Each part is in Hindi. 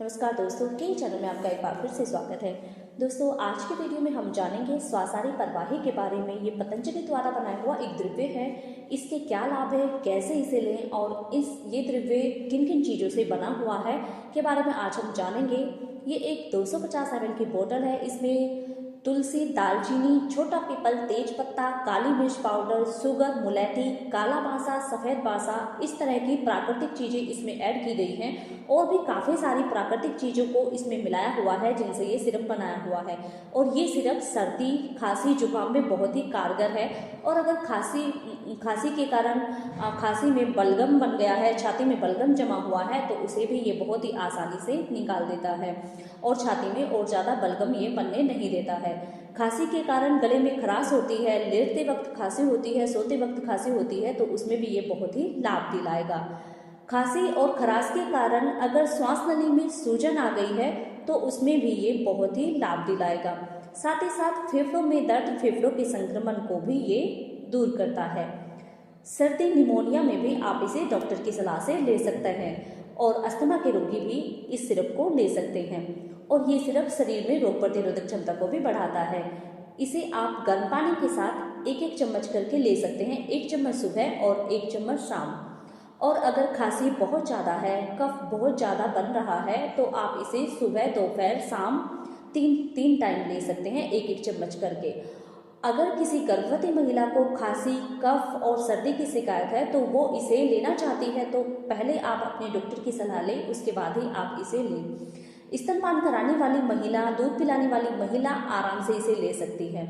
नमस्कार दोस्तों, के चैनल में आपका एक बार फिर से स्वागत है। दोस्तों, आज के वीडियो में हम जानेंगे स्वासारी परवाही के बारे में। ये पतंजलि द्वारा बनाया हुआ एक द्रव्य है। इसके क्या लाभ है, कैसे इसे लें और ये द्रव्य किन किन चीज़ों से बना हुआ है के बारे में आज हम जानेंगे। ये एक 250 ml की बोतल है। इसमें तुलसी, दालचीनी, छोटा पीपल, तेज पत्ता, काली मिर्च पाउडर, शुगर, मुलैठी, काला बासा, सफ़ेद बासा, इस तरह की प्राकृतिक चीज़ें इसमें ऐड की गई हैं और भी काफ़ी सारी प्राकृतिक चीज़ों को इसमें मिलाया हुआ है जिनसे ये सिरप बनाया हुआ है। और ये सिरप सर्दी, खांसी, जुकाम में बहुत ही कारगर है। और अगर खांसी के कारण खांसी में बलगम बन गया है, छाती में बलगम जमा हुआ है, तो उसे भी ये बहुत ही आसानी से निकाल देता है और छाती में और ज़्यादा बलगम ये बनने नहीं देता है। खांसी के कारण गले में खराश होती है, लेटते वक्त खांसी होती है, सोते वक्त खांसी होती है, तो उसमें भी ये बहुत ही लाभ दिलाएगा। खांसी और खराश के कारण अगर श्वास नली में सूजन आ गई है तो उसमें भी ये बहुत ही लाभ दिलाएगा। साथ ही साथ फेफड़ों में दर्द, फेफड़ों के संक्रमण को भी ये दूर करता है। सर्दी, निमोनिया में भी आप इसे डॉक्टर की सलाह से ले सकते हैं और अस्थमा के रोगी भी इस सिरप को ले सकते हैं। और ये सिरप शरीर में रोग प्रतिरोधक क्षमता को भी बढ़ाता है। इसे आप गर्म पानी के साथ एक एक चम्मच करके ले सकते हैं, 1 चम्मच सुबह और 1 चम्मच शाम। और अगर खांसी बहुत ज़्यादा है, कफ बहुत ज़्यादा बन रहा है, तो आप इसे सुबह, दोपहर, शाम तीन टाइम ले सकते हैं, 1 चम्मच करके। अगर किसी गर्भवती महिला को खांसी, कफ और सर्दी की शिकायत है तो वो इसे लेना चाहती है, तो पहले आप अपने डॉक्टर की सलाह लें, उसके बाद ही आप इसे लें। स्तनपान कराने वाली महिला, दूध पिलाने वाली महिला आराम से इसे ले सकती है।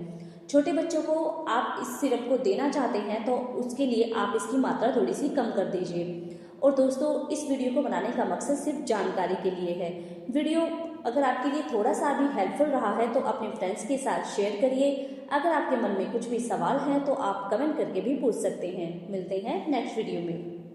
छोटे बच्चों को आप इस सिरप को देना चाहते हैं तो उसके लिए आप इसकी मात्रा थोड़ी सी कम कर दीजिए। और दोस्तों, इस वीडियो को बनाने का मकसद सिर्फ जानकारी के लिए है। वीडियो अगर आपके लिए थोड़ा सा भी हेल्पफुल रहा है तो अपने फ्रेंड्स के साथ शेयर करिए। अगर आपके मन में कुछ भी सवाल है तो आप कमेंट करके भी पूछ सकते हैं। मिलते हैं नेक्स्ट वीडियो में।